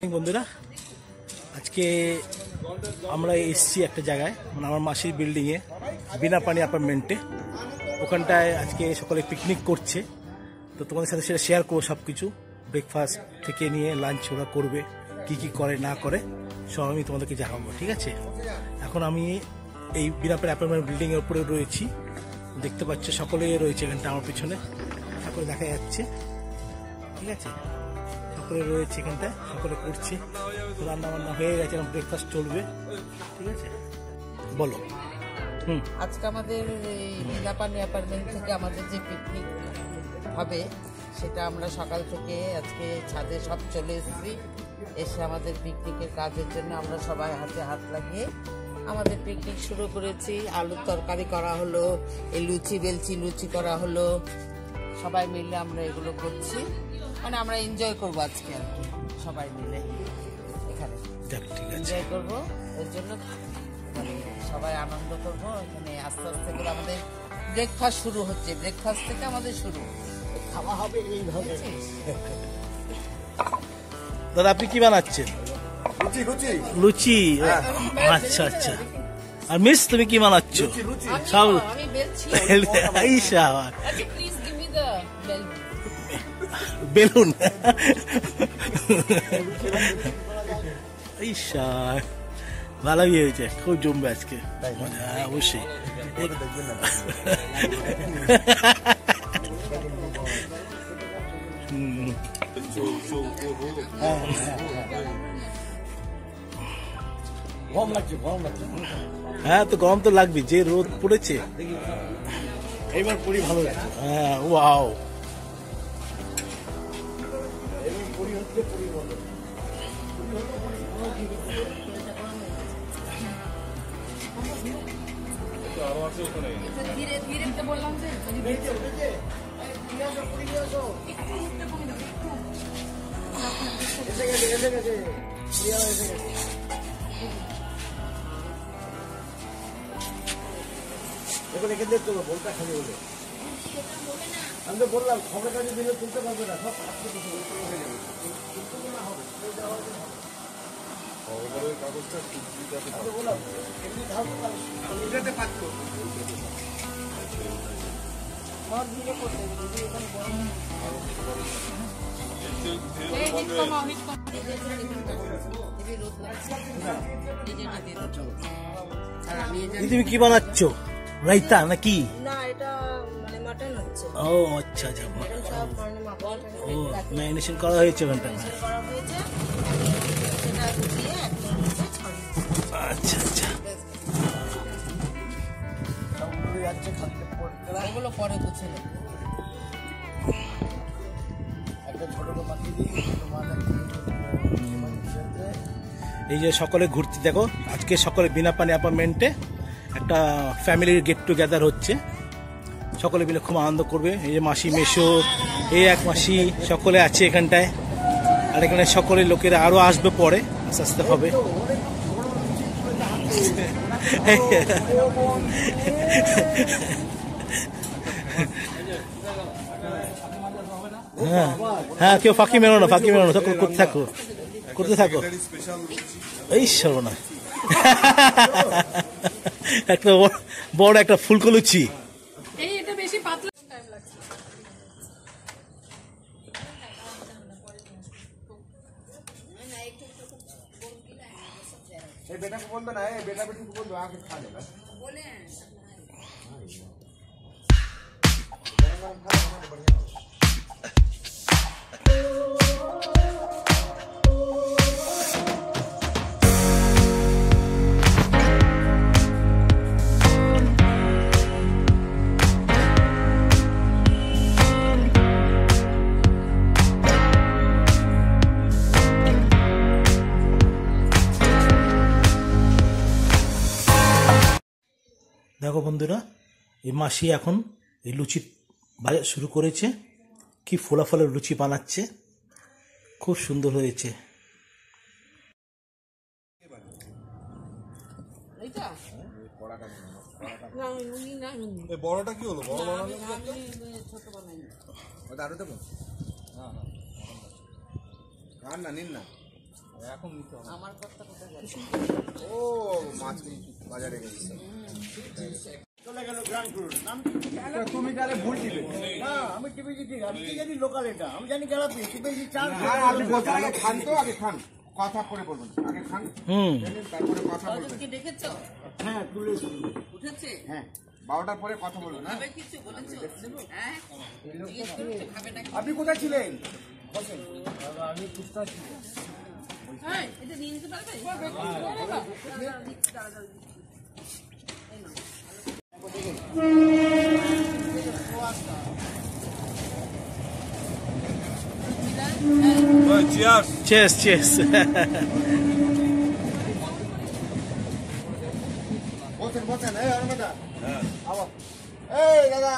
বন্ধুরা, আজকে আমরা এসেছি একটা জায়গায়, মানে আমার মাসির বিল্ডিংয়ে, বিনা পানি অ্যাপার্টমেন্টে। ওখানটায় আজকে সকালে পিকনিক করছে, তো তোমাদের সাথে সেটা শেয়ার করবো। সব কিছু ব্রেকফাস্ট থেকে নিয়ে লাঞ্চ ওরা করবে, কি কি করে না করে সব আমি তোমাদেরকে জানাবো, ঠিক আছে? এখন আমি এই বিনা পানি অ্যাপার্টমেন্ট বিল্ডিংয়ের উপরে রয়েছি, দেখতে পাচ্ছ সকলে রয়েছে এখানটা আমার পিছনে, সকলে দেখা যাচ্ছে, ঠিক আছে? সকলে রয়েছে এখানটায়, সকলে করছে, রান্না বান্না হয়ে গেছে, এখন ব্রেকফাস্ট চলবে, ঠিক আছে? বলো। আজকে আমাদের নীলাপানি অ্যাপার্টমেন্ট থেকে আমাদের যে পিকনিক হবে সেটা আমরা সকাল থেকে আজকে ছাদে সব চলে এসেছি। এসে আমাদের পিকনিকের কাজের জন্য আমরা সবাই হাতে হাত লাগিয়ে আমাদের পিকনিক শুরু করেছি। আলুর তরকারি করা হলো, এই লুচি বেলচি লুচি করা হলো, সবাই মিলে আমরা এগুলো করছি, মানে আমরা এনজয় করবো আজকে আর কি, সবাই মিলে এখানে এনজয় করবো। এর জন্য মানে সবাই আনন্দ করবো এখানে। আস্তে আস্তে করে আমাদের ব্রেকফাস্ট শুরু হচ্ছে, ব্রেকফাস্ট থেকে আমাদের শুরু খাওয়া হবে এইভাবে। দাদা, আপনি কি বানাচ্ছেন? লুচি। আচ্ছা আচ্ছা। আর মিস, তুমি কি বানাচ্ছ? সব বেলুন। ভালোই হয়েছে, খুব জমবে আজকে, অবশ্যই। হ্যাঁ, তো গরম তো লাগবে, যে রোদ পড়েছে এবার পুরি ভালো লাগছে। হ্যাঁ, ওয়াও। ধীরে ধীরে তো বললাম যে আমি তো বললাম খবরের কাছে দিলে তুলতে পারবে না, সব কাগজটা তুমি কি বানাচ্ছ? রাইতা নাকি? না, এটা মানে মাটন হচ্ছে। ও আচ্ছা আচ্ছা, ও ম্যারিনেশন করা হয়েছে ওখানটা। আচ্ছা আচ্ছা, এগুলো পরে বুঝে এই যে সকলে ঘুরতে, দেখো আজকে সকলে বিনা পানি অ্যাপার্টমেন্টে একটা ফ্যামিলির গেট টুগেদার হচ্ছে, সকলে মিলে খুব আনন্দ করবে। এই যে মাসি মেশো, এই এক মাসি, সকলে আছে এখানটায়, আর এখানে সকলে লোকেরা আরো আসবে, পরে আস্তে আস্তে হবে। হ্যাঁ হ্যাঁ, কেউ ফাঁকি মেরো না, ফাঁকি মেরো না, সকল করতে থাকো, করতে থাকো। এই সর্বনা, একটা বড় একটা ফুলকো লুচি। बेटा को बोल दो ना, बेटा बेटी को बोल दो आके खा लेगा। দেখো বন্ধুরা, এই মাসি এখন এই লুচি ভাজা শুরু করেছে, কি ফোলা ফোলা লুচি বানাচ্ছে, খুব সুন্দর হয়েছে। বড়টা কি হলো? বড় ছোট বানাই, আরো দেবো। হ্যাঁ হ্যাঁ, না নিন না। আমার কথা কোথায় গেল? ও মাছ বাজারে গেছে চলে গেল গ্রান্ড করুন তুমি তাহলে ভুল দিলে না আমি টিভি দিচ্ছি আমি কি জানি লোকাল এটা আমি জানি গ্যালাপি টিভি চাল আপনি বলতে আগে খান তো আগে খান কথা পরে বলবেন আগে খান তারপরে কথা বলবেন কি দেখেছো? হ্যাঁ তুলে উঠেছে? হ্যাঁ 12টার পরে কথা বলবেন না খাবে কিছু বলেছো? হ্যাঁ জিজ্ঞেস করেছো খাবে নাকি? আপনি কোথায় ছিলেন বসেন আমি কুস্তা ছিল। হ্যাঁ এটা নিয়ে নিতে পারবে? চেস চেস। বসেন বসেন এই অরমেদা আবার এই দাদা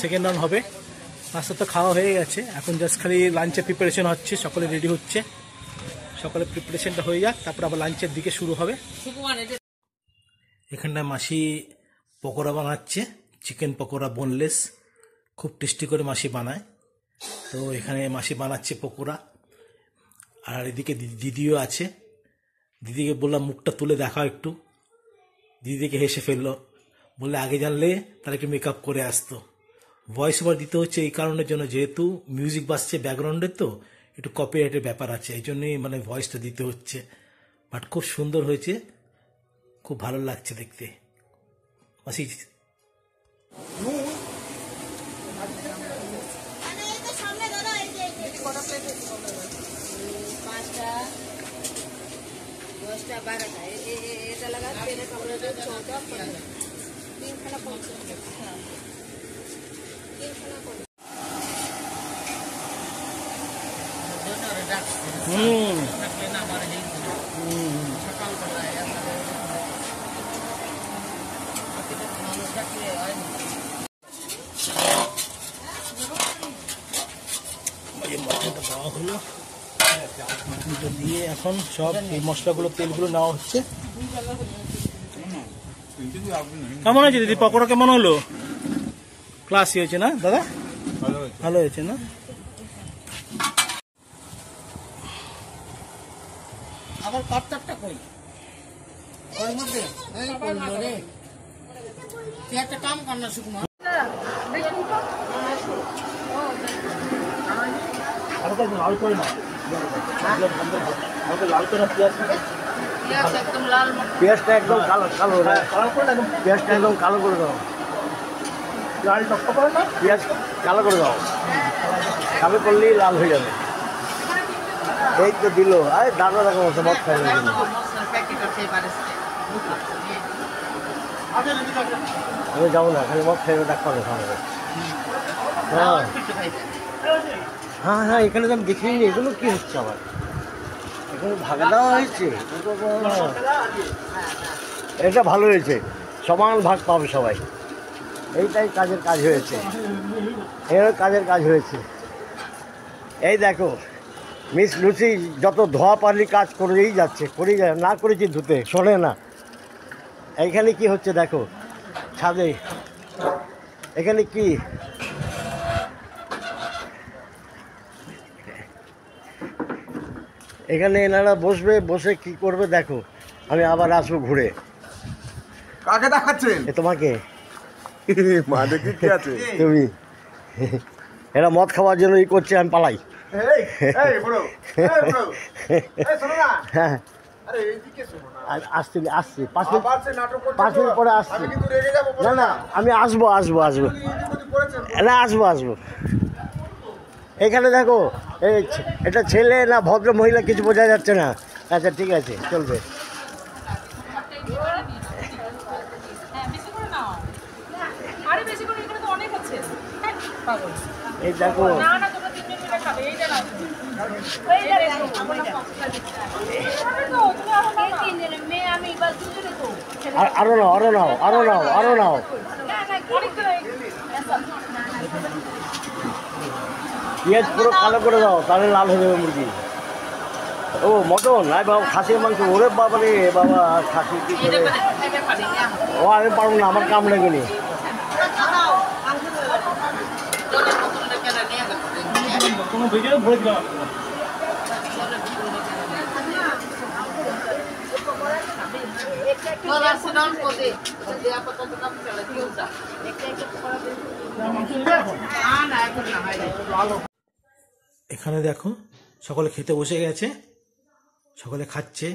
সেকেন্ড রাউন্ড হবে। নাস্তা তো খাওয়া হয়ে গেছে, এখন জাস্ট খালি লাঞ্চের প্রিপারেশন হচ্ছে, সকলে রেডি হচ্ছে, সকলে প্রিপারেশনটা হয়ে যাক, তারপর আবার লাঞ্চের দিকে শুরু হবে। এখানটায় মাসি পকোড়া বানাচ্ছে, চিকেন পকোড়া বোনলেস, খুব টেস্টি করে মাসি বানায়। তো এখানে মাসি বানাচ্ছে পকোড়া, আর এদিকে দিদিও আছে। দিদিকে বললাম মুখটা তুলে দেখাও একটু, দিদিকে হেসে ফেললো, বললে আগে জানলে তারা একটু মেকআপ করে আসতো। ভয়েস ওভার দিতে হচ্ছে এই কারণের জন্য, যেহেতু মিউজিক বাজছে ব্যাকগ্রাউন্ডের, তো একটু কপিরাইটের ব্যাপার আছে, এই জন্যই মানে ভয়েসটা দিতে হচ্ছে। বাট খুব সুন্দর হয়েছে, খুব ভালো লাগছে দেখতে। মাসি মশলাটা দেওয়া হলো, মশলাটা দিয়ে এখন সব এই মশলাগুলো তেলগুলো নেওয়া হচ্ছে। কেমন হয়েছে দিদি পকোড়া, কেমন হলো? ক্লাসি হয়েছে না দাদা? ভালো হয়েছে না? আবার কর্তারটা কই ওর মধ্যে এই করলো রে, তুই একটা কাম কর না সুকুমার, লাল করে না, লাল করে একদম লাল পেঁয়াজটা একদম কালো কালো কালো করে না, পেঁয়াজটা একদম কালো করে দাও, লাল টকটা করে না, পেঁয়াজ কালো করে দাও, কালো করলেই লাল হয়ে যাবে। এই তো দিল, আরে দাদা দেখো মদ খাই না, আমি যাবো না, খালি মদ খাইবে ডাক্তার খাওয়াবে। হ্যাঁ হ্যাঁ হ্যাঁ, এখানে তো আমি দেখিনি, এগুলো কি হচ্ছে আবার? এখানে ভাগে দেওয়া হয়েছে, এটা ভালো হয়েছে, সমান ভাগ পাবে সবাই, এইটাই কাজের কাজ হয়েছে, এর কাজের কাজ হয়েছে। এই দেখো মিস লুসি যত ধোয়া পারলি কাজ করেই যাচ্ছে, করেই যায়, না করেছি ধুতে শোনে না। এইখানে কি হচ্ছে দেখো ছাদে, এখানে কি এখানে এনারা বসবে, বসে কি করবে দেখো। আমি আবার আসবো ঘুরে। কাকে দেখাচ্ছেন? এ তোমাকে, মা দেখি কি আছে তুমি এরা মদ খাওয়ার জন্য ই করছে, আমি পালাই। এই এই বড় এই বড় এই শোনো না, হ্যাঁ আরে এইদিকে শোনো না, আসছি আসছি, 5 মিনিট আবার সে নাটক করছে, 5 মিনিট পরে আসছি। আমি কিন্তু রেগে যাব। না না, আমি আসবো আসবো আসবো, না আসবো আসবো। এখানে দেখো এটা ছেলে না ভদ্র মহিলা কিছু বোঝা যাচ্ছে না। আচ্ছা ঠিক আছে, চলবে। এই দেখো আরো নাও, আরো নাও, আরো নাও, আরো নাও। পেঁয়াজ পুরো কালো করে দাও, তাহলে লাল হয়ে যাবে মুরগি। ও মটন, আয় বাবা, খাসির মাংস। ওরে বাবা রে বাবা, খাসি কি করে? ও আমি পারবো না, আমার কাম লাগেনি। এখানে দেখো সকলে খেতে বসে গেছে, সকলে খাচ্ছে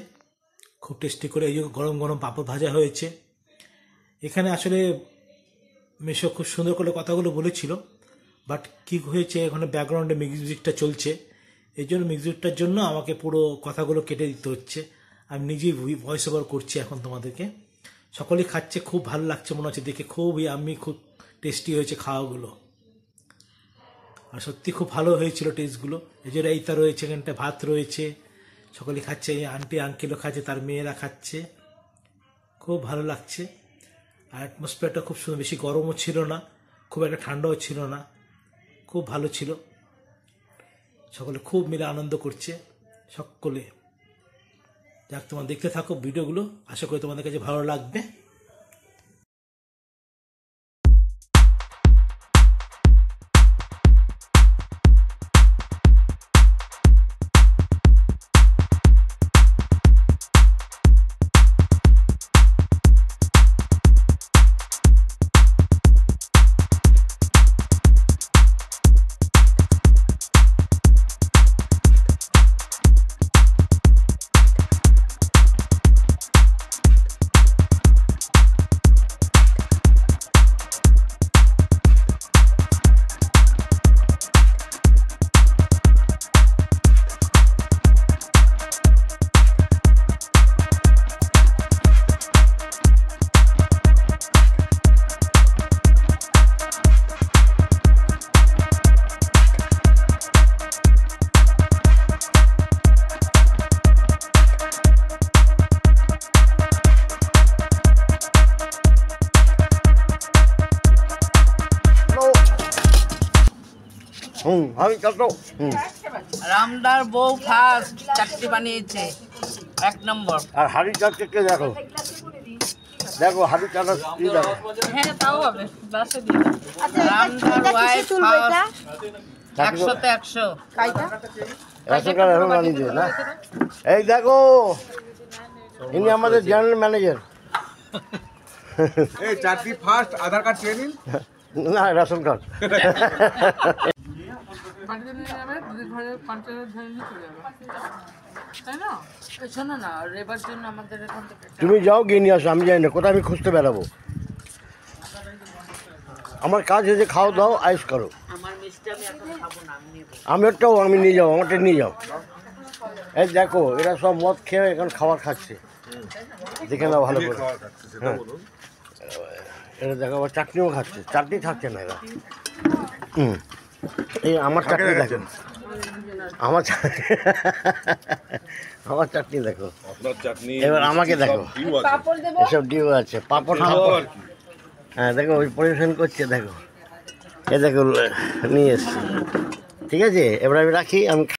খুব টেস্টি করে। এই যে গরম গরম পাঁপড় ভাজা হয়েছে। এখানে আসলে মেশো খুব সুন্দর করে কথাগুলো বলেছিল, বাট কি হয়েছে, এখানে ব্যাকগ্রাউন্ডে মিউজিকটা চলছে, এই জন্য মিউজিকটার জন্য আমাকে পুরো কথাগুলো কেটে দিতে হচ্ছে। আমি নিজেই ভয়েস ওভার করছি এখন তোমাদেরকে। সকলেই খাচ্ছে, খুব ভালো লাগছে মনে হচ্ছে দেখে, খুবই আমি খুব টেস্টি হয়েছে খাওয়াগুলো, আর সত্যি খুব ভালো হয়েছিল টেস্টগুলো। এই যে রাইতা রয়েছে, এখানটা ভাত রয়েছে, সকলে খাচ্ছে। এই আন্টি আঙ্কেলও খাচ্ছে, তার মেয়েরা খাচ্ছে, খুব ভালো লাগছে। আর অ্যাটমসফিয়ারটা খুব সুন্দর, বেশি গরমও ছিল না, খুব একটা ঠান্ডাও ছিল না, খুব ভালো ছিল। সকলে খুব মিলে আনন্দ করছে সকলে। যাক, তোমরা দেখতে থাকো ভিডিওগুলো, আশা করি তোমাদের কাছে ভালো লাগবে। আমি কাটো। রামদার বউ ফার্স্ট চাকরি বানিয়েছে 1 নম্বর। আর হাড়ি চাটকে কে দেখো, দেখো হাড়ি চাটা কি দেখো। হ্যাঁ তাও হবে, বাসে দিই। রামদার ওয়াইফ ফার্স্ট 100 তে 100। রেশন কার্ড এখন বানিয়ে দিও না। এই দেখো, ইনি আমাদের জেনারেল ম্যানেজার। এই চাকরি ফার্স্ট, আধার কার্ড চেয়ে নিন। না, রেশন কার্ড। শোনো না, রেবার জন্য আমাদের এখান থেকে তুমি যাও গিয়ে নিয়ে আসো, আমি জানি না কোথায়, আমি খুঁজতে বেড়াবো। আমার কাজ হয়েছে খাও দাও আইস করো। আমার মিষ্টি আমি এখন খাবো না, আমি নেবো। আমারটাও আমি নিয়ে যাবো, আমারটা নিয়ে যাও। এই দেখো, এরা সব মদ খেয়ে এখন খাবার খাচ্ছে, দেখে নাও ভালো করে। হ্যাঁ, এটা দেখো আবার চাটনিও খাচ্ছে, চাটনি থাকছে না এরা। এই আমার চাটনি দেখো, আমার আমার চাটনি দেখো। এবার আমাকে দেখো, এসব ডিউ আছে, পাপড়। হ্যাঁ দেখো, ওই পরিবেশন করছে দেখো, এ দেখো নিয়ে এসছি। ঠিক আছে, এবার আমি রাখি, আমি